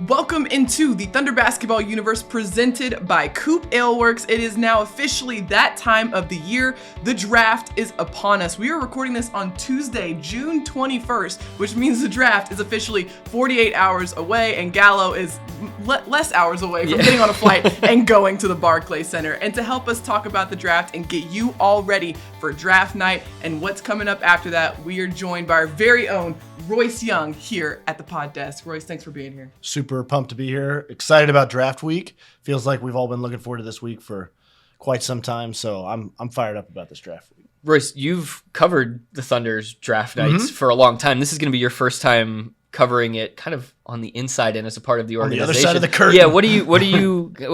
Welcome into the Thunder Basketball Universe presented by COOP Ale Works. It is now officially that time of the year. The draft is upon us. We are recording this on Tuesday, June 21st, which means the draft is officially 48 hours away, and Gallo is less hours away from getting on a flight and going to the Barclays Center. And to help us talk about the draft and get you all ready for draft night and what's coming up after that, we are joined by our very own Royce Young here at the pod desk. Royce, thanks for being here. Super pumped to be here. Excited about draft week. Feels like we've all been looking forward to this week for quite some time. So I'm fired up about this draft week. Royce, you've covered the Thunder's draft nights for a long time. This is going to be your first time covering it kind of on the inside and as a part of the organization. On the other side of the curtain. Yeah, what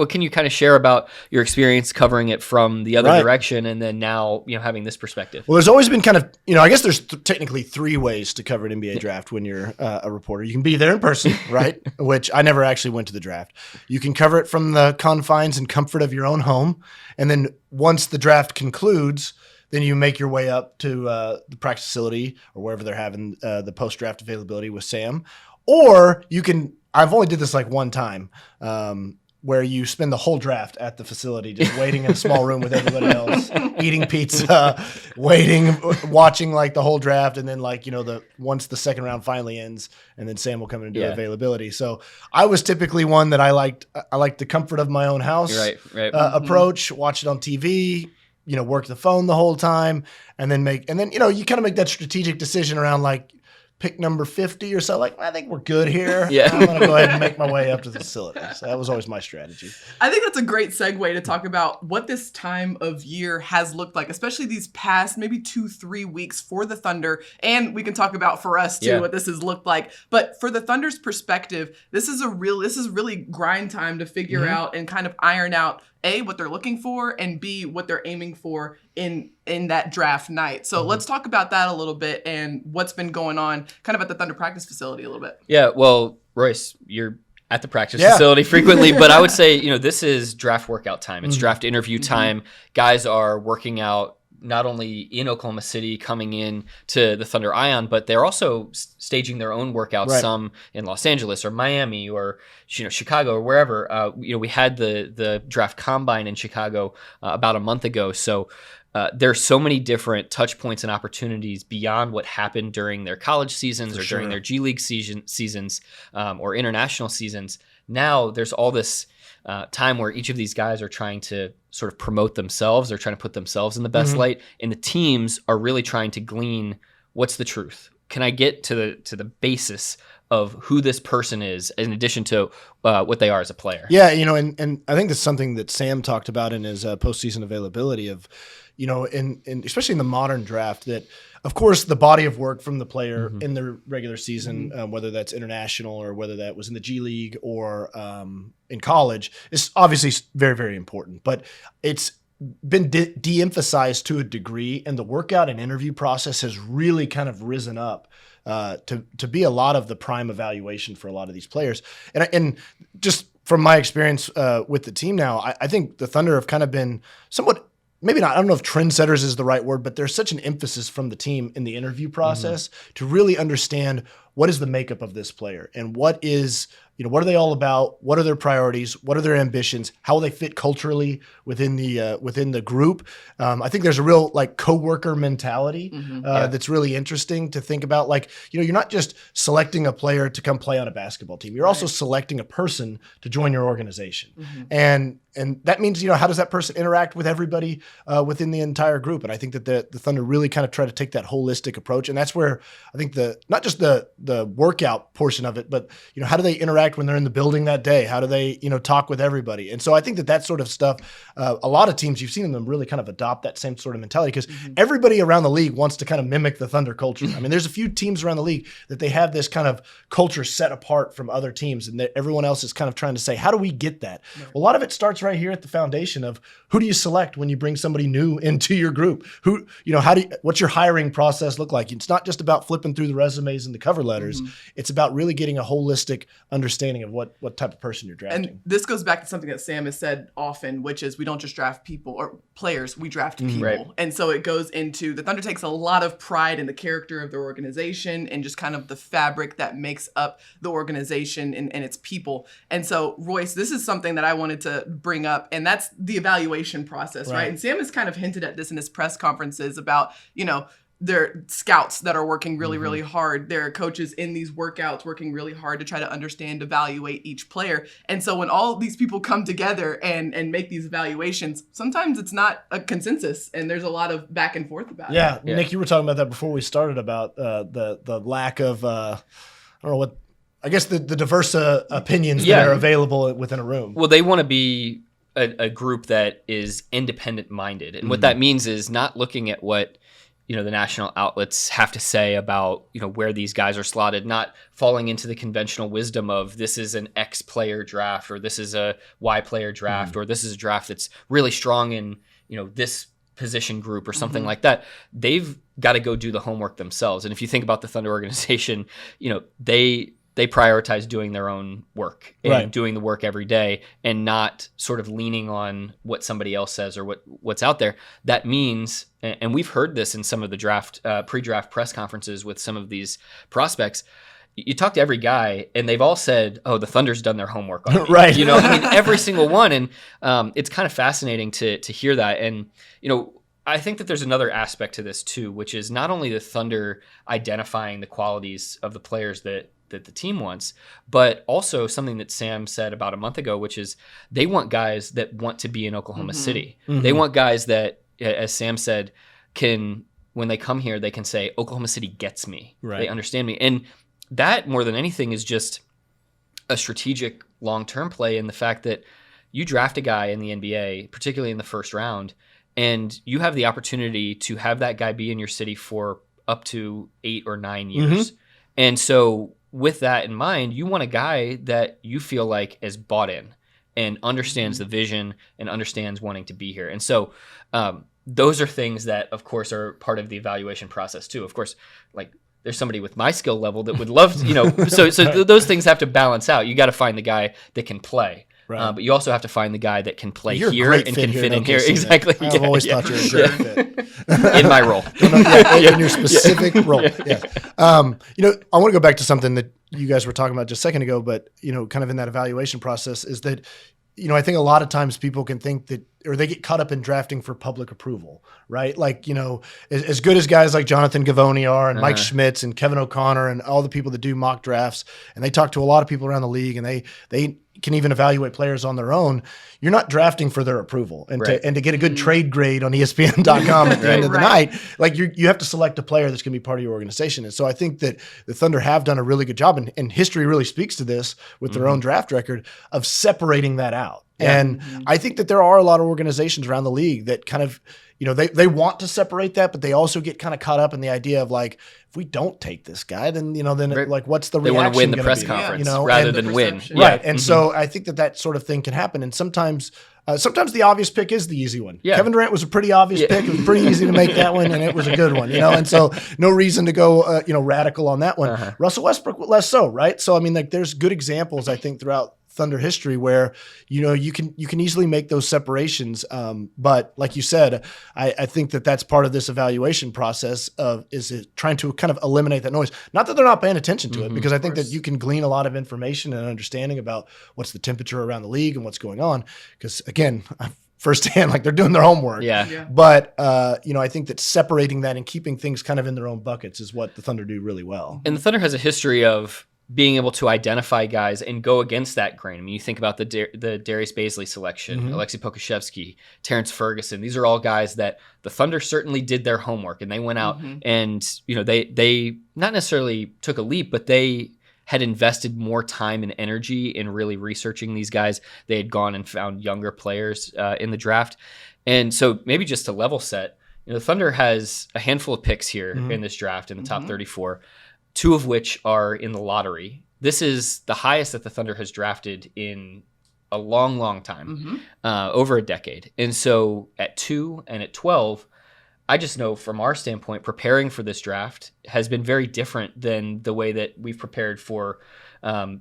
can you kind of share about your experience covering it from the other direction and then now, having this perspective? Well, there's always been kind of, I guess there's technically three ways to cover an NBA draft when you're a reporter. You can be there in person, right? Which I never actually went to the draft. You can cover it from the confines and comfort of your own home. And then once the draft concludes, then you make your way up to the practice facility or wherever they're having the post-draft availability with Sam. Or you can – I've only did this like one time where you spend the whole draft at the facility just waiting in a small room with everybody else, eating pizza, waiting, watching like the whole draft. And then once the second round finally ends and then Sam will come in and do availability. So I was typically one that I liked the comfort of my own house approach, watch it on TV, work the phone the whole time, and then you kind of make that strategic decision around like pick number 50 or so. Like, I think we're good here. Yeah. I'm going to go ahead and make my way up to the facility. So that was always my strategy. I think that's a great segue to talk about what this time of year has looked like, especially these past maybe 2-3 weeks for the Thunder. And we can talk about for us too, what this has looked like. But for the Thunder's perspective, this is really grind time to figure out and kind of iron out A, what they're looking for, and B, what they're aiming for in that draft night. So let's talk about that a little bit and what's been going on kind of at the Thunder practice facility a little bit. Yeah, well, Royce, you're at the practice facility frequently, but I would say, this is draft workout time. It's draft interview time. Guys are working out not only in Oklahoma City coming in to the Thunder Ion, but they're also staging their own workouts, some in Los Angeles or Miami or Chicago or wherever. We had the draft combine in Chicago about a month ago. So there's so many different touch points and opportunities beyond what happened during their college seasons during their G League seasons or international seasons. Now there's all this time where each of these guys are trying to sort of promote themselves. They're trying to put themselves in the best light, and the teams are really trying to glean what's the truth. Can I get to the basis of who this person is in addition to what they are as a player? Yeah, and I think that's something that Sam talked about in his postseason availability of, in especially in the modern draft, that of course the body of work from the player in the regular season, whether that's international or whether that was in the G League or in college, is obviously very, very important. But it's been de-emphasized to a degree, and the workout and interview process has really kind of risen up to be a lot of the prime evaluation for a lot of these players. And just from my experience with the team now, I think the Thunder have kind of been somewhat, maybe not, I don't know if trendsetters is the right word, but there's such an emphasis from the team in the interview process to really understand what is the makeup of this player and what are they all about? What are their priorities? What are their ambitions? How will they fit culturally within the group? I think there's a real coworker mentality that's really interesting to think about. You're not just selecting a player to come play on a basketball team. You're also selecting a person to join your organization. And that means, how does that person interact with everybody within the entire group? And I think that the Thunder really kind of try to take that holistic approach. And that's where I think not just the workout portion of it, but, how do they interact when they're in the building that day? How do they, talk with everybody? And so I think that sort of stuff, a lot of teams, you've seen them really kind of adopt that same sort of mentality because everybody around the league wants to kind of mimic the Thunder culture. I mean, there's a few teams around the league that they have this kind of culture set apart from other teams, and that everyone else is kind of trying to say, how do we get that? Right. Well, a lot of it starts right here at the foundation of who do you select when you bring somebody new into your group? What's your hiring process look like? It's not just about flipping through the resumes and the cover letter. outsiders. It's about really getting a holistic understanding of what type of person you're drafting. And this goes back to something that Sam has said often, which is we don't just draft people or players, we draft people. Right. And so it goes into the Thunder takes a lot of pride in the character of their organization and just kind of the fabric that makes up the organization and its people. And so, Royce, this is something that I wanted to bring up, and that's the evaluation process, right? And Sam has kind of hinted at this in his press conferences about, their scouts that are working really, really hard. There are coaches in these workouts working really hard to try to understand, evaluate each player. And so when all these people come together and make these evaluations, sometimes it's not a consensus and there's a lot of back and forth about it. Yeah, Nick, you were talking about that before we started about the lack of, I don't know what, I guess the diverse opinions that are available within a room. Well, they want to be a group that is independent minded. And what that means is not looking at what the national outlets have to say about, where these guys are slotted, not falling into the conventional wisdom of this is an X player draft or this is a Y player draft or this is a draft that's really strong in, this position group or something like that. They've got to go do the homework themselves. And if you think about the Thunder organization, they prioritize doing their own work and doing the work every day and not sort of leaning on what somebody else says or what's out there. That means, and we've heard this in some of the draft pre-draft press conferences with some of these prospects, you talk to every guy and they've all said, oh, the Thunder's done their homework on me. Right. Every single one. And it's kind of fascinating to hear that. And, I think that there's another aspect to this too, which is not only the Thunder identifying the qualities of the players that the team wants, but also something that Sam said about a month ago, which is they want guys that want to be in Oklahoma City. They want guys that, as Sam said, when they come here, they can say, Oklahoma City gets me. Right. They understand me. And that, more than anything, is just a strategic long-term play in the fact that you draft a guy in the NBA, particularly in the first round, and you have the opportunity to have that guy be in your city for up to 8 or 9 years. And so with that in mind, you want a guy that you feel like is bought in and understands the vision and understands wanting to be here. And so those are things that, of course, are part of the evaluation process too. Of course, like there's somebody with my skill level that would love to, so those things have to balance out. You got to find the guy that can play. Right. But you also have to find the guy that can play here and can fit in here. Exactly. I've always thought you were a great fit. In my role. In your specific role. Yeah. I want to go back to something that you guys were talking about just a second ago, but, kind of in that evaluation process is that, I think a lot of times people can think that, or they get caught up in drafting for public approval, right? Like, as good as guys like Jonathan Gavoni are and Mike Schmitz and Kevin O'Connor and all the people that do mock drafts, and they talk to a lot of people around the league and they can even evaluate players on their own. You're not drafting for their approval and to get a good trade grade on ESPN.com at the end of the night. Like you have to select a player that's going to be part of your organization. And so I think that the Thunder have done a really good job, and history really speaks to this with their own draft record of separating that out. Yeah. And I think that there are a lot of organizations around the league that kind of, they want to separate that, but they also get kind of caught up in the idea of like, if we don't take this guy, then, like, what's the reaction? They want to win the press conference rather than win. Right. And so I think that sort of thing can happen. And sometimes the obvious pick is the easy one. Yeah. Kevin Durant was a pretty obvious pick. It was pretty easy to make that one, and it was a good one, And so no reason to go, radical on that one. Russell Westbrook, less so, right? So, I mean, like, there's good examples, I think, throughout Thunder history where you can easily make those separations, but like you said, I think that's part of this evaluation process of is trying to kind of eliminate that noise. Not that they're not paying attention to it, because I think that you can glean a lot of information and understanding about what's the temperature around the league and what's going on. Because again, firsthand, like they're doing their homework. Yeah. But I think that separating that and keeping things kind of in their own buckets is what the Thunder do really well. And the Thunder has a history of being able to identify guys and go against that grain. I mean, you think about the Darius Baisley selection, Alexei Pokusevsky, Terrence Ferguson. These are all guys that the Thunder certainly did their homework, and they went out and they not necessarily took a leap, but they had invested more time and energy in really researching these guys. They had gone and found younger players in the draft, and so maybe just to level set, the Thunder has a handful of picks here in this draft in the top 34. 2 of which are in the lottery. This is the highest that the Thunder has drafted in a long, long time, over a decade. And so at 2 and at 12, I just know from our standpoint, preparing for this draft has been very different than the way that we've prepared for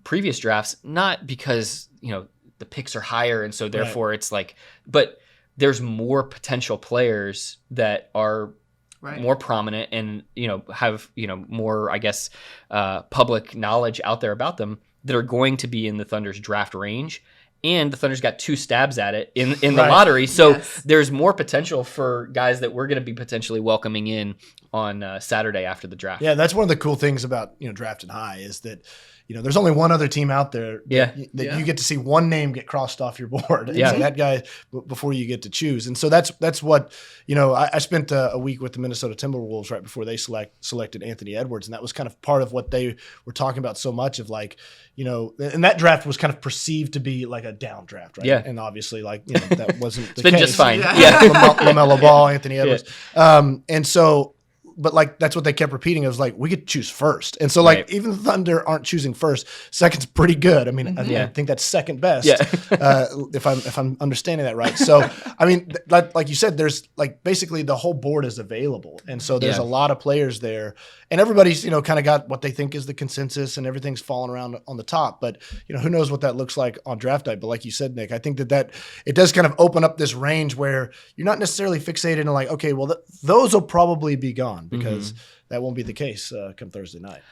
previous drafts, not because, the picks are higher and so therefore it's like, but there's more potential players that are more prominent and, have, more, I guess, public knowledge out there about them that are going to be in the Thunder's draft range. And the Thunder's got 2 stabs at it in the lottery. So there's more potential for guys that we're going to be potentially welcoming in on Saturday after the draft. Yeah, that's one of the cool things about, drafting high is that, there's only one other team out there that you get to see one name get crossed off your board. And say that guy before you get to choose. And so that's what, I spent a week with the Minnesota Timberwolves right before they selected Anthony Edwards. And that was kind of part of what they were talking about so much of like, and that draft was kind of perceived to be like a down draft, right? Yeah. And obviously that wasn't the case. It's been just fine. Yeah. LaMelo Ball, Anthony Edwards. And so, but like that's what they kept repeating. It was like we could choose first, and so like even the Thunder aren't choosing first. Second's pretty good. I mean, I think that's second best. If I'm understanding that right. So I mean, like you said, there's like basically the whole board is available, and so there's a lot of players there, and everybody's kind of got what they think is the consensus, and everything's falling around on the top. But who knows what that looks like on draft night? But like you said, Nick, I think that it does kind of open up this range where you're not necessarily fixated on like, okay, well those will probably be gone. Because that won't be the case come Thursday night.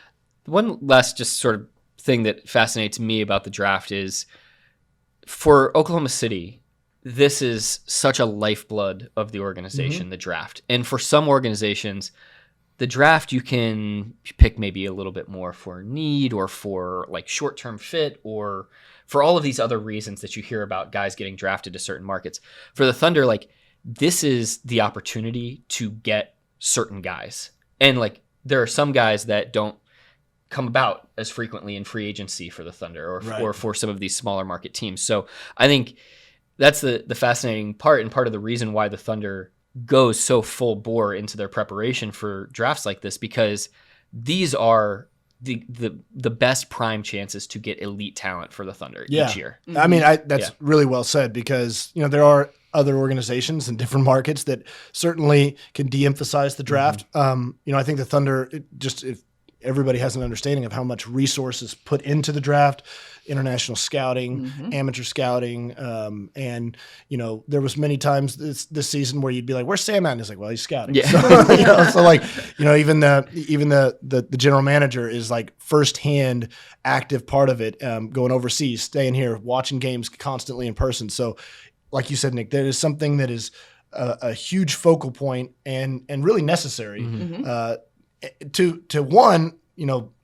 One last just sort of thing that fascinates me about the draft is for Oklahoma City, this is such a lifeblood of the organization, the draft. And for some organizations, the draft you can pick maybe a little bit more for need or for like short-term fit or for all of these other reasons that you hear about guys getting drafted to certain markets. For the Thunder, like this is the opportunity to get certain guys. And like there are some guys that don't come about as frequently in free agency for the Thunder or for some of these smaller market teams. So I think that's the fascinating part and part of the reason why the Thunder goes so full bore into their preparation for drafts like this, because these are the best prime chances to get elite talent for the Thunder each year. I mean, that's really well said because, there are other organizations in different markets that certainly can de-emphasize the draft. I think the Thunder, if everybody has an understanding of how much resources put into the draft, international scouting, amateur scouting, and there was many times this season where you'd be like, "Where's Sam at?" And he's like, "Well, he's scouting." Yeah. So, even the general manager is like firsthand active part of it, going overseas, staying here, watching games constantly in person. So, like you said, Nick, there is something that is a huge focal point and really necessary to one,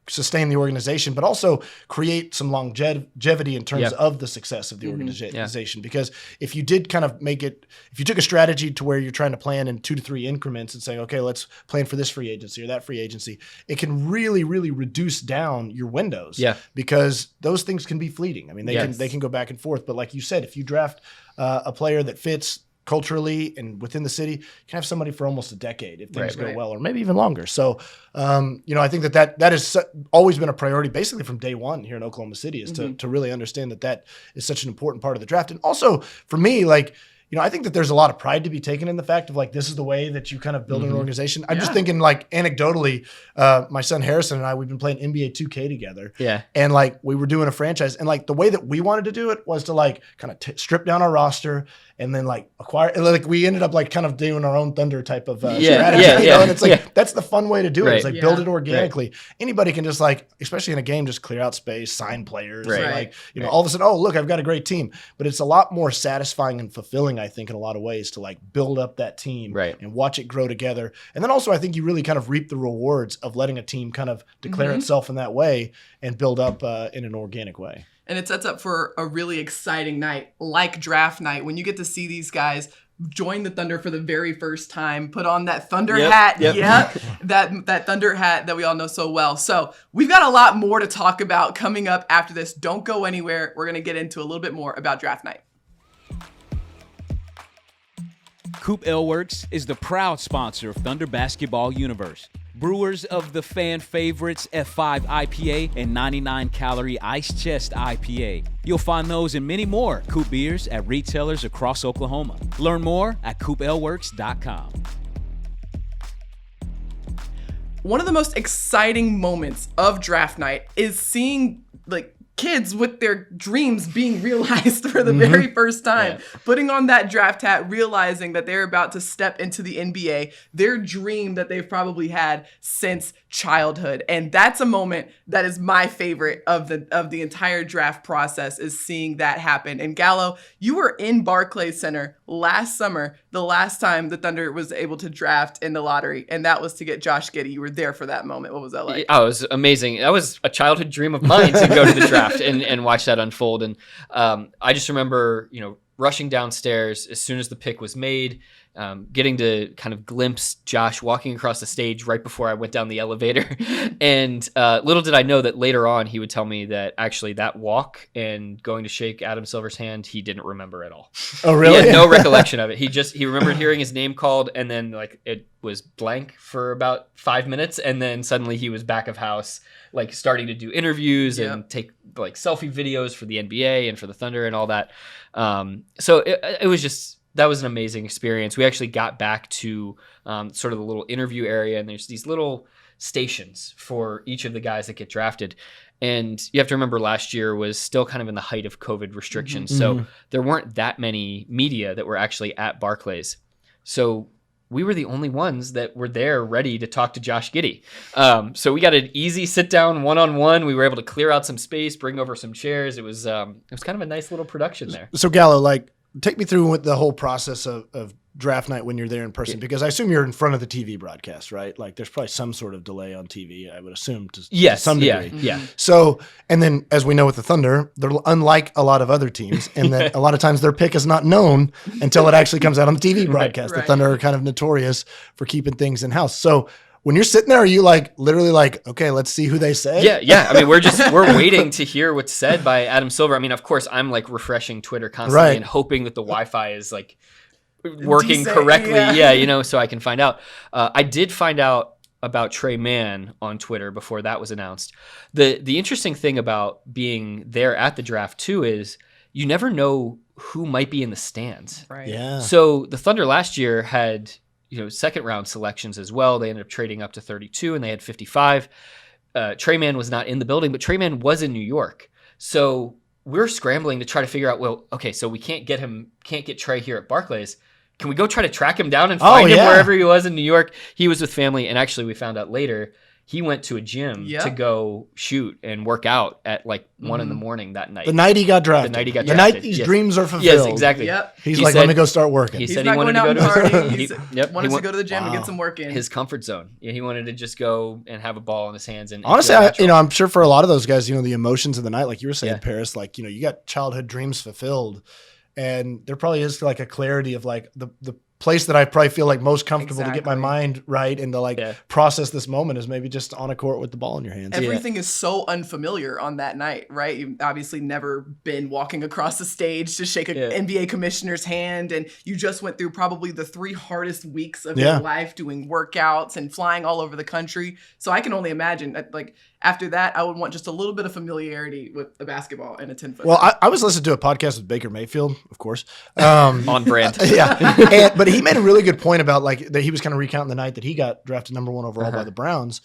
sustain the organization, but also create some longevity in terms of the success of the organization. Because if you did kind of if you took a strategy to where you're trying to plan in 2 to 3 increments and saying, okay, let's plan for this free agency or that free agency, it can really, really reduce down your windows. Yeah. Because those things can be fleeting. I mean, they can go back and forth. But like you said, if you draft a player that fits culturally and within the city, you can have somebody for almost a decade if things go well, or maybe even longer. So, I think that has always been a priority basically from day one here in Oklahoma City is to really understand that is such an important part of the draft. And also for me, like, I think that there's a lot of pride to be taken in the fact of like, this is the way that you kind of build an organization. I'm just thinking like anecdotally, my son Harrison and I, we've been playing NBA 2K together. Yeah. And like, we were doing a franchise and like the way that we wanted to do it was to like kind of strip down our roster and then like acquire, like we ended up like kind of doing our own Thunder type of strategy. And it's like, that's the fun way to do it. It's like build it organically. Right. Anybody can just like, especially in a game, just clear out space, sign players. Right. And like, all of a sudden, oh, look, I've got a great team. But it's a lot more satisfying and fulfilling, I think, in a lot of ways to like build up that team and watch it grow together. And then also I think you really kind of reap the rewards of letting a team kind of declare itself in that way and build up in an organic way. And it sets up for a really exciting night, like draft night, when you get to see these guys join the Thunder for the very first time, put on that Thunder hat. That Thunder hat that we all know so well. So we've got a lot more to talk about coming up after this. Don't go anywhere. We're going to get into a little bit more about draft night. COOP Ale Works is the proud sponsor of Thunder Basketball Universe. Brewers of the fan favorites F5 IPA and 99-calorie Ice Chest IPA. You'll find those and many more COOP beers at retailers across Oklahoma. Learn more at CoopAleWorks.com. one of the most exciting moments of draft night is seeing like kids with their dreams being realized for the very first time, putting on that draft hat, realizing that they're about to step into the NBA, their dream that they've probably had since childhood. And that's a moment that is my favorite of the entire draft process, is seeing that happen. And Gallo, you were in Barclays Center last summer, the last time the Thunder was able to draft in the lottery, and that was to get Josh Giddey. You were there for that moment. What was that like? Oh, it was amazing. That was a childhood dream of mine to go to the draft and watch that unfold. And I just remember, rushing downstairs as soon as the pick was made, getting to kind of glimpse Josh walking across the stage right before I went down the elevator. And little did I know that later on he would tell me that actually that walk and going to shake Adam Silver's hand, he didn't remember at all. Oh, really? He had no recollection of it. He remembered hearing his name called, and then like it was blank for about 5 minutes, and then suddenly he was back of house, like starting to do interviews and take like selfie videos for the NBA and for the Thunder and all that. So it was just, that was an amazing experience. We actually got back to sort of the little interview area, and there's these little stations for each of the guys that get drafted. And you have to remember last year was still kind of in the height of COVID restrictions. So there weren't that many media that were actually at Barclays. So we were the only ones that were there ready to talk to Josh Giddey. So we got an easy sit down one-on-one. We were able to clear out some space, bring over some chairs. It was kind of a nice little production there. So Gallo, like, take me through the whole process of draft night when you're there in person, because I assume you're in front of the TV broadcast, right? Like there's probably some sort of delay on TV, I would assume, to some degree. Yeah. So, and then as we know with the Thunder, they're unlike a lot of other teams in that a lot of times their pick is not known until it actually comes out on the TV broadcast. Right. The Thunder are kind of notorious for keeping things in-house. So when you're sitting there, are you like literally like, okay, let's see who they say? Yeah. I mean, we're waiting to hear what's said by Adam Silver. I mean, of course, I'm like refreshing Twitter constantly and hoping that the Wi-Fi is like working correctly. Yeah, so I can find out. I did find out about Trey Mann on Twitter before that was announced. The interesting thing about being there at the draft too is you never know who might be in the stands. Right. Yeah. So the Thunder last year had second round selections as well. They ended up trading up to 32 and they had 55. Trey Mann was not in the building, but Trey Mann was in New York. So we're scrambling to try to figure out, well, okay, so we can't get Trey here at Barclays. Can we go try to track him down and find him wherever he was in New York? He was with family, and actually we found out later he went to a gym to go shoot and work out at like 1 a.m. that night. The night he got drafted. The night these dreams are fulfilled. Yes, exactly. Yep. He's like, let me go start working. He's said not he wanted going to out go and to party. He wanted to go to the gym and get some work in. His comfort zone. Yeah, he wanted to just go and have a ball in his hands. And honestly, I'm sure for a lot of those guys, the emotions of the night, like you were saying, Paris, like, you got childhood dreams fulfilled, and there probably is like a clarity of like the place that I probably feel like most comfortable to get my mind right and to process this moment is maybe just on a court with the ball in your hands. Everything is so unfamiliar on that night, right? You've obviously never been walking across the stage to shake an NBA commissioner's hand, and you just went through probably the 3 hardest weeks of your life doing workouts and flying all over the country. So I can only imagine that, like, after that, I would want just a little bit of familiarity with the basketball and a 10-foot. Well, I was listening to a podcast with Baker Mayfield, of course. On brand. But he made a really good point about like that he was kind of recounting the night that he got drafted number 1 overall by the Browns.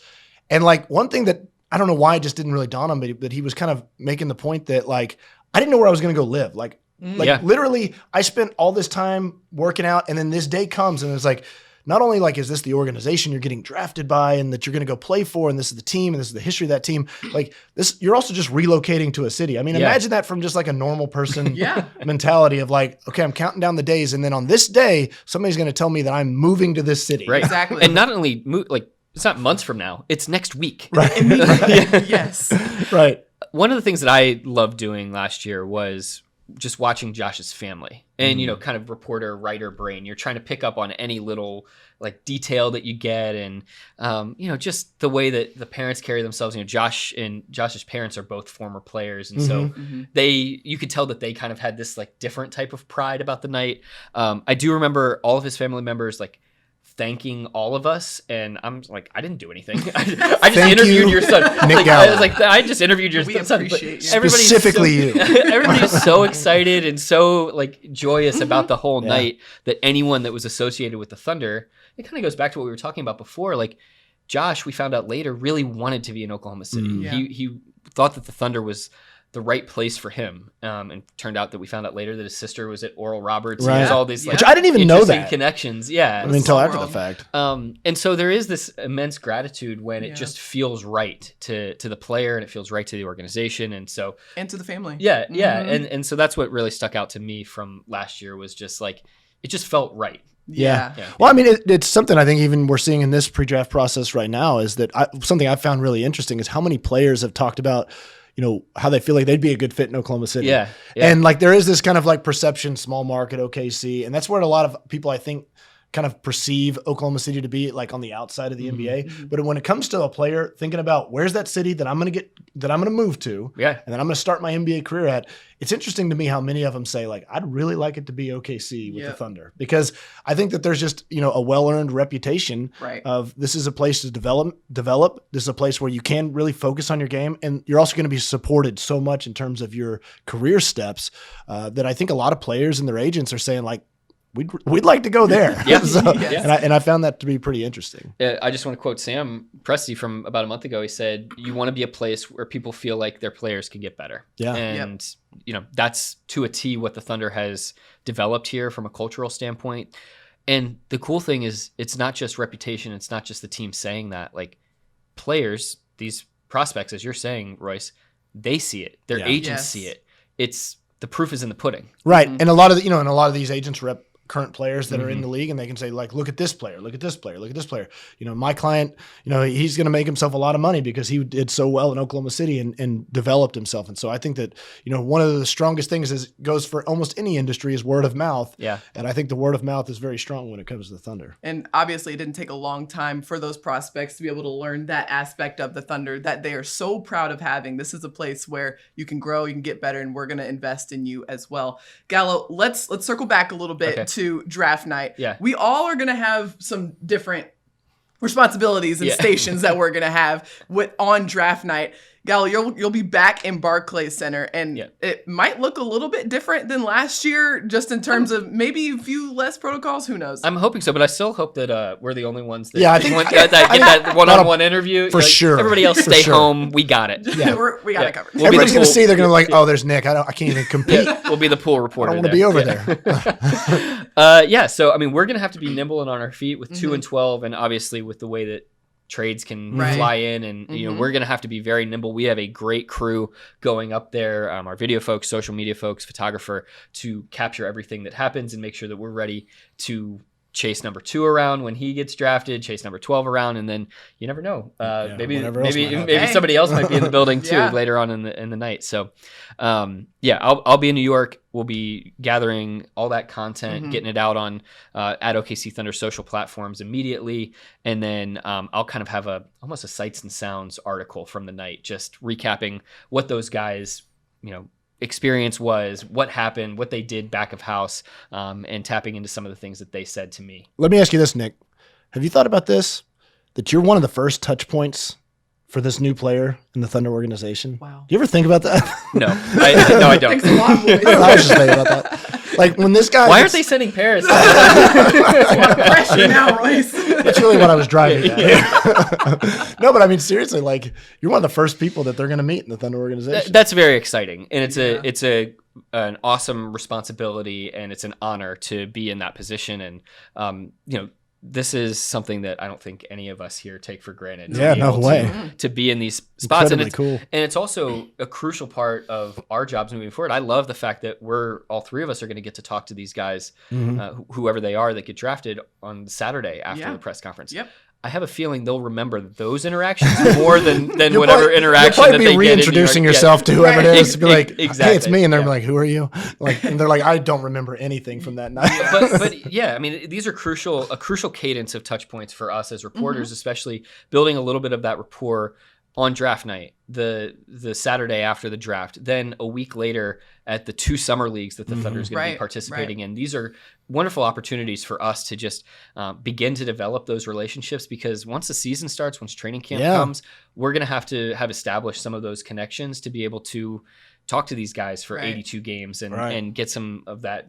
And like one thing that I don't know why it just didn't really dawn on me, but he was kind of making the point that like I didn't know where I was going to go live. Like literally I spent all this time working out, and then this day comes and it's like, not only like is this the organization you're getting drafted by and that you're going to go play for, and this is the team and this is the history of that team, like this, you're also just relocating to a city. I mean, imagine that from just like a normal person mentality of like, okay, I'm counting down the days, and then on this day, somebody's going to tell me that I'm moving to this city. Right. Exactly. And not only like it's not months from now, it's next week. Right. Yes. Right. One of the things that I loved doing last year was just watching Josh's family and, kind of reporter, writer brain. You're trying to pick up on any little like detail that you get. And, just the way that the parents carry themselves, Josh and Josh's parents are both former players. And so you could tell that they kind of had this like different type of pride about the night. I do remember all of his family members, like, thanking all of us, and I'm like, I didn't do anything. I just interviewed your son. Nick I was like, I just interviewed your son. We appreciate you. Specifically you. Everybody's so excited and so like joyous about the whole night that anyone that was associated with the Thunder, it kind of goes back to what we were talking about before. Like, Josh, we found out later, really wanted to be in Oklahoma City. Yeah. He thought that the Thunder was the right place for him. And turned out that we found out later that his sister was at Oral Roberts. Right. There's all these Which I didn't even know interesting that. connections. Yeah. I mean, until after the fact. And so there is this immense gratitude when it Yeah. just feels right to the player and it feels right to the organization. And so, And to the family. yeah. And so that's what really stuck out to me from last year was just like, it just felt right. Yeah. Yeah. Well, I mean, it's something I think even we're seeing in this pre-draft process right now is that something I found really interesting is how many players have talked about, how they feel like they'd be a good fit in Oklahoma City. Yeah. And like there is this kind of like perception, small market OKC, and that's where a lot of people I think kind of perceive Oklahoma City to be, like on the outside of the NBA. But when it comes to a player thinking about where's that city that I'm going to move to, and then I'm going to start my NBA career at, it's interesting to me how many of them say like, I'd really like it to be OKC with the Thunder, because I think that there's just, a well-earned reputation of this is a place to develop. This is a place where you can really focus on your game. And you're also going to be supported so much in terms of your career steps that I think a lot of players and their agents are saying like, we'd like to go there. And I found that to be pretty interesting. I just want to quote Sam Presti from about a month ago. He said, you want to be a place where people feel like their players can get better. Yeah. And, that's to a T what the Thunder has developed here from a cultural standpoint. And the cool thing is it's not just reputation. It's not just the team saying that. Like players, these prospects, as you're saying, Royce, they see it. Their agents see it. It's the proof is in the pudding. Right. And a lot of and a lot of these agents rep current players that are in the league, and they can say like, look at this player, look at this player, look at this player. My client, he's going to make himself a lot of money because he did so well in Oklahoma City and developed himself. And so I think that, one of the strongest things goes for almost any industry is word of mouth. Yeah. And I think the word of mouth is very strong when it comes to the Thunder. And obviously it didn't take a long time for those prospects to be able to learn that aspect of the Thunder that they are so proud of having. This is a place where you can grow, you can get better, and we're going to invest in you as well. Gallo, let's circle back a little bit to draft night. Yeah. We all are going to have some different responsibilities and stations that we're going to have on draft night. Gallo, you'll be back in Barclays Center, and it might look a little bit different than last year, just in terms of maybe a few less protocols. Who knows? I'm hoping so, but I still hope that we're the only ones that I think get that one-on-one interview. For sure. Everybody else stay home. We got it. Yeah. we got it covered. Everybody's going to see, they're going to like, oh, there's Nick. I can't even compete. We'll be the pool reporter. I don't want to be over there. So, I mean, we're going to have to be nimble and on our feet with 2 and 12, and obviously with the way that trades can fly in, and we're going to have to be very nimble. We have a great crew going up there, our video folks, social media folks, photographer, to capture everything that happens and make sure that we're ready to chase number 2 around when he gets drafted, chase number 12 around, and then you never know. Maybe somebody else might be in the building too later on in the night. So, I'll be in New York. We'll be gathering all that content, getting it out on at OKC Thunder social platforms immediately, and then I'll kind of have almost a sights and sounds article from the night, just recapping what those guys, experience was, what happened, what they did back of house, and tapping into some of the things that they said to me. Let me ask you this, Nick. Have you thought about this? That you're one of the first touch points for this new player in the Thunder organization? Wow. Do you ever think about that? No, I don't. Thanks a lot, boys. I was just thinking about that. Like when this guy. Why aren't they sending Paris? Pressure now, Royce. That's really what I was driving at. No, but I mean seriously, like you're one of the first people that they're going to meet in the Thunder organization. That's very exciting, and it's an awesome responsibility, and it's an honor to be in that position. And this is something that I don't think any of us here take for granted. Yeah, no way. To be in these spots. Incredibly cool. And it's also a crucial part of our jobs moving forward. I love the fact that all 3 of us are going to get to talk to these guys, whoever they are that get drafted on Saturday after the press conference. Yep. I have a feeling they'll remember those interactions more than whatever interaction you'll that probably they be get. reintroducing yourself to whoever it is. To be like, exactly. Hey, it's me, and they're like, who are you? Like, and they're like, I don't remember anything from that night. but yeah, I mean, these are a crucial cadence of touch points for us as reporters, especially building a little bit of that rapport on draft night, the Saturday after the draft, then a week later at the 2 summer leagues that the Thunder is going to be participating in. These are wonderful opportunities for us to just begin to develop those relationships, because once the season starts, once training camp comes, we're going to have established some of those connections to be able to talk to these guys for Right. 82 games and, Right. and get some of that,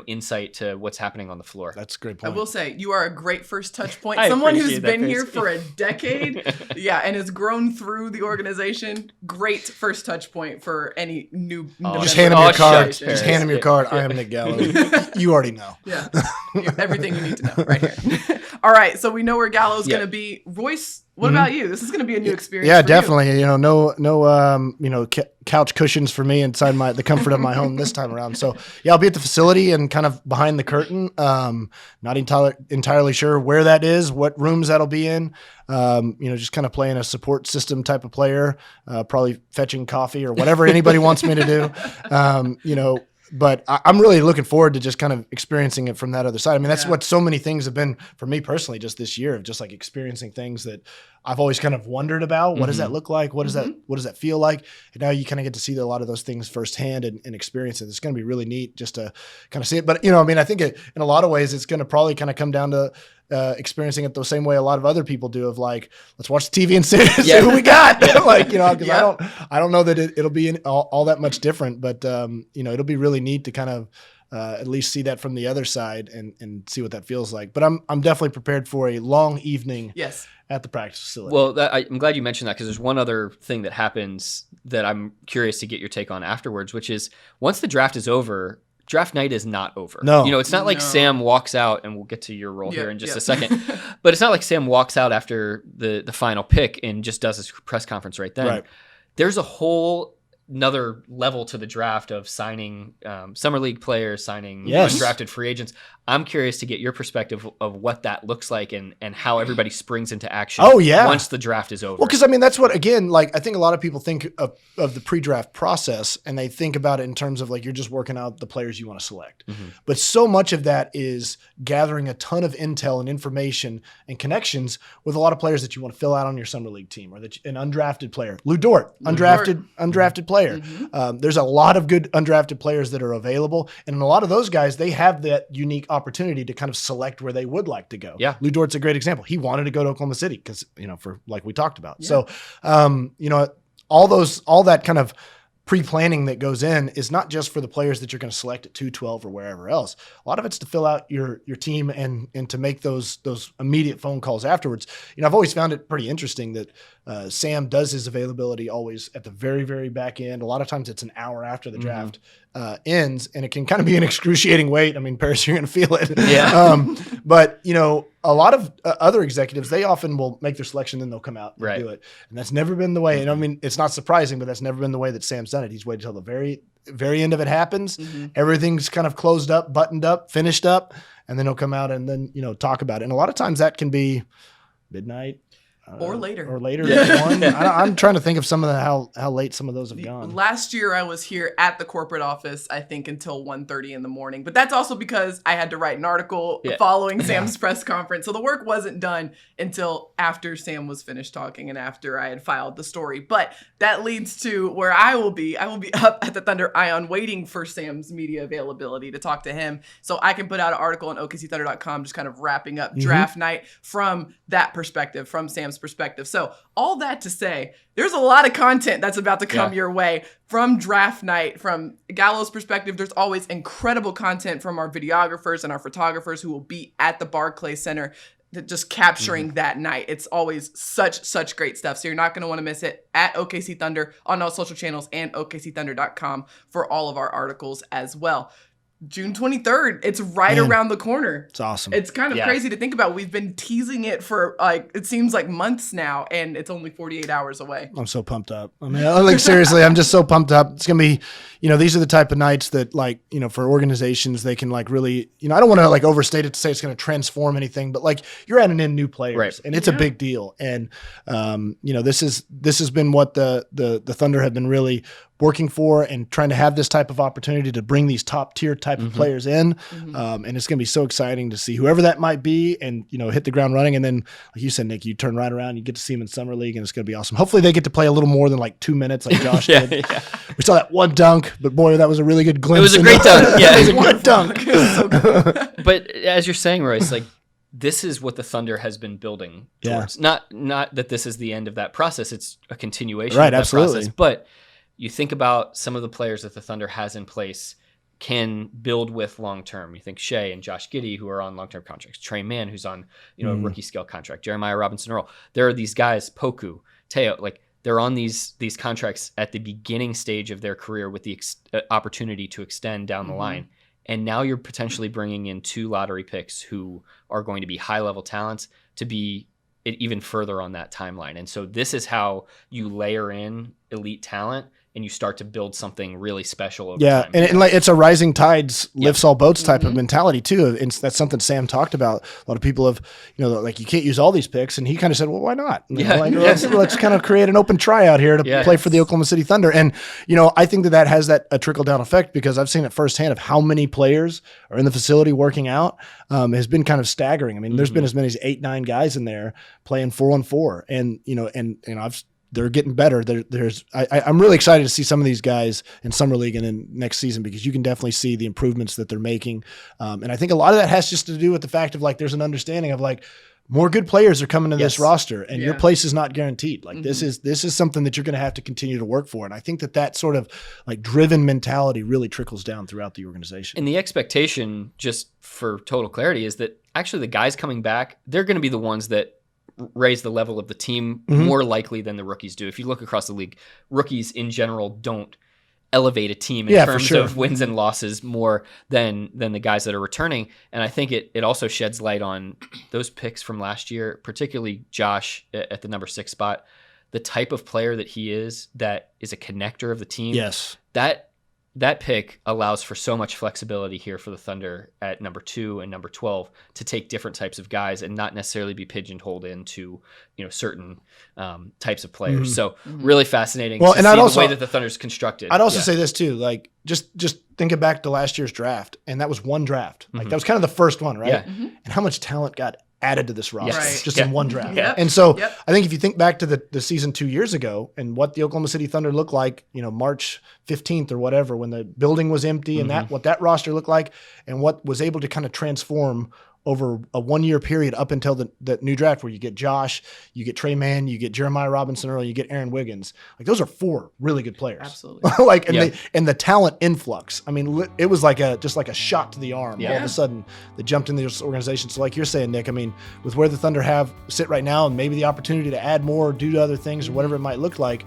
insight to what's happening on the floor. That's a great I point. will say you are a great first touch point. I Someone who's appreciate that, been here Grace. for a decade, and has grown through the organization. Great first touch point for any new. Oh, Just that's- hand him your oh, card. shucks, Just Paris. hand him your Yeah. card. I am Nick Gallo. You already know. Yeah, everything you need to know right here. All right, so we know where Gallo's Yeah. going to be. Royce, what about you? This is going to be a new experience. Yeah, for you. definitely. No couch cushions for me inside the comfort of my home this time around. So yeah, I'll be at the facility and kind of behind the curtain. Not entirely sure where that is, what rooms that'll be in. Just kind of playing a support system type of player, probably fetching coffee or whatever anybody wants me to do. But I'm really looking forward to just kind of experiencing it from that other side. I mean, that's what so many things have been for me personally, just this year, of just like experiencing things that I've always kind of wondered about. What does that look like? What does that feel like? And now you kind of get to see a lot of those things firsthand and experience it. It's going to be really neat just to kind of see it. But, I think in a lot of ways, it's going to probably kind of come down to experiencing it the same way a lot of other people do, of like, let's watch the TV and see who we got. Because I don't know that it'll be all that much different, but it'll be really neat to kind of at least see that from the other side and see what that feels like. But I'm definitely prepared for a long evening at the practice facility. Well, I'm glad you mentioned that, because there's one other thing that happens that I'm curious to get your take on afterwards, which is once the draft is over, draft night is not over. No. It's not like Sam walks out, and we'll get to your role here in just a second, but it's not like Sam walks out after the final pick and just does his press conference right then. Right. There's a whole another level to the draft of signing summer league players, signing undrafted free agents. I'm curious to get your perspective of what that looks like and how everybody springs into action once the draft is over. Well, because that's what, again, like I think a lot of people think of the pre-draft process, and they think about it in terms of like you're just working out the players you want to select. Mm-hmm. But so much of that is gathering a ton of intel and information and connections with a lot of players that you want to fill out on your summer league team, or an undrafted player. Lou Dort, undrafted player. Mm-hmm. There's a lot of good undrafted players that are available, and a lot of those guys, they have that unique opportunity to kind of select where they would like to go. Yeah. Lou Dort's a great example. He wanted to go to Oklahoma City because, for like we talked about. Yeah. So, all that kind of pre-planning that goes in is not just for the players that you're going to select at 212 or wherever else. A lot of it's to fill out your team and to make those immediate phone calls afterwards. I've always found it pretty interesting that Sam does his availability always at the very, very back end. A lot of times it's an hour after the draft ends, and it can kind of be an excruciating wait. I mean, Paris, you're going to feel it. Yeah. But, a lot of other executives, they often will make their selection, then they'll come out and do it. And that's never been the way. And I mean, it's not surprising, but that's never been the way that Sam's done it. He's waited till the very, very end of it happens. Mm-hmm. Everything's kind of closed up, buttoned up, finished up, and then he'll come out and then, talk about it. And a lot of times that can be midnight. Or later. I'm trying to think of some of how late some of those have gone. Last year I was here at the corporate office, I think until 1:30 in the morning. But that's also because I had to write an article following Sam's press conference. So the work wasn't done until after Sam was finished talking and after I had filed the story. But that leads to where I will be. I will be up at the Thunder Ion waiting for Sam's media availability to talk to him so I can put out an article on OKCThunder.com just kind of wrapping up draft night from that perspective, from Sam's perspective. So all that to say, there's a lot of content that's about to come your way from draft night. From Gallo's perspective, there's always incredible content from our videographers and our photographers who will be at the Barclays Center just capturing that night. It's always such great stuff. So you're not going to want to miss it at OKC Thunder on all social channels and OKCThunder.com for all of our articles as well. June 23rd. It's right around the corner. It's awesome. It's kind of crazy to think about. We've been teasing it for it seems like months now, and it's only 48 hours away. I'm so pumped up. I mean, seriously, I'm just so pumped up. It's going to be, these are the type of nights that for organizations, they can really, I don't want to overstate it to say it's going to transform anything, but you're adding in new players and it's a big deal. And, this has been what the Thunder have been really working for and trying to have this type of opportunity to bring these top tier type of players in. And it's going to be so exciting to see whoever that might be and, hit the ground running. And then, like you said, Nick, you turn right around, you get to see them in summer league, and it's going to be awesome. Hopefully they get to play a little more than 2 minutes like Josh did. We saw that one dunk, but boy, that was a really good glimpse. It was a great dunk. Yeah, it was a good dunk. So good. But as you're saying, Royce, this is what the Thunder has been building towards. Not that this is the end of that process. It's a continuation of that process. But you think about some of the players that the Thunder has in place can build with long-term. You think Shea and Josh Giddey, who are on long-term contracts, Trey Mann, who's on, a rookie scale contract, Jeremiah Robinson-Earl. There are these guys, Poku, Teo, like they're on these contracts at the beginning stage of their career with the opportunity to extend down the line. And now you're potentially bringing in 2 lottery picks who are going to be high-level talents to be even further on that timeline. And so this is how you layer in elite talent and you start to build something really special over time. And like it's a rising tides lifts all boats type of mentality too. And that's something Sam talked about. A lot of people have, like you can't use all these picks, and he kind of said, well, why not? Let's kind of create an open tryout here to play for the Oklahoma City Thunder. And I think that has a trickle down effect, because I've seen it firsthand of how many players are in the facility working out. Has been kind of staggering. I mean, there's been as many as 8-9 guys in there playing 4-on-4, and they're getting better. I'm really excited to see some of these guys in summer league and in next season, because you can definitely see the improvements that they're making. And I think a lot of that has just to do with the fact of there's an understanding of more good players are coming to this roster, and your place is not guaranteed. This is something that you're going to have to continue to work for. And I think that sort of driven mentality really trickles down throughout the organization. And the expectation, just for total clarity, is that actually the guys coming back, they're going to be the ones that raise the level of the team more likely than the rookies do. If you look across the league, rookies in general don't elevate a team in terms of wins and losses more than the guys that are returning. And I think it also sheds light on those picks from last year, particularly Josh at the number 6 spot, the type of player that he is, that is a connector of the team. Yes. That pick allows for so much flexibility here for the Thunder at number 2 and number 12 to take different types of guys and not necessarily be pigeonholed into certain types of players. So really fascinating to see the way that the Thunder's constructed. I'd also say this too, just thinking back to last year's draft, and that was one draft. That was kind of the first one, right? Yeah. And how much talent got added to this roster just in one draft. Yep. And so I think if you think back to the season 2 years ago and what the Oklahoma City Thunder looked like, March 15th or whatever, when the building was empty, and what that roster looked like, and what was able to kind of transform over a 1-year period up until the new draft, where you get Josh, you get Trey Mann, you get Jeremiah Robinson-Earl, you get Aaron Wiggins. Those are 4 really good players. Absolutely. And the talent influx. I mean, it was just like a shot to the arm. All of a sudden, they jumped into this organization. So like you're saying, Nick, I mean, with where the Thunder sit right now, and maybe the opportunity to add more, do to other things, or whatever it might look like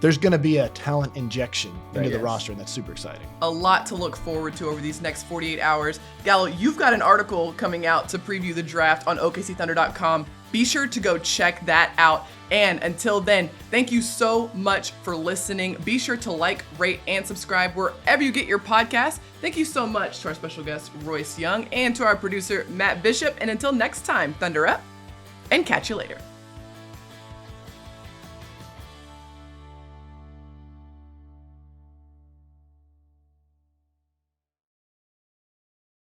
there's going to be a talent injection into the roster, and that's super exciting. A lot to look forward to over these next 48 hours. Gallo, you've got an article coming out to preview the draft on OKCThunder.com. Be sure to go check that out. And until then, thank you so much for listening. Be sure to rate, and subscribe wherever you get your podcast. Thank you so much to our special guest, Royce Young, and to our producer, Matt Bishop. And until next time, Thunder up, and catch you later.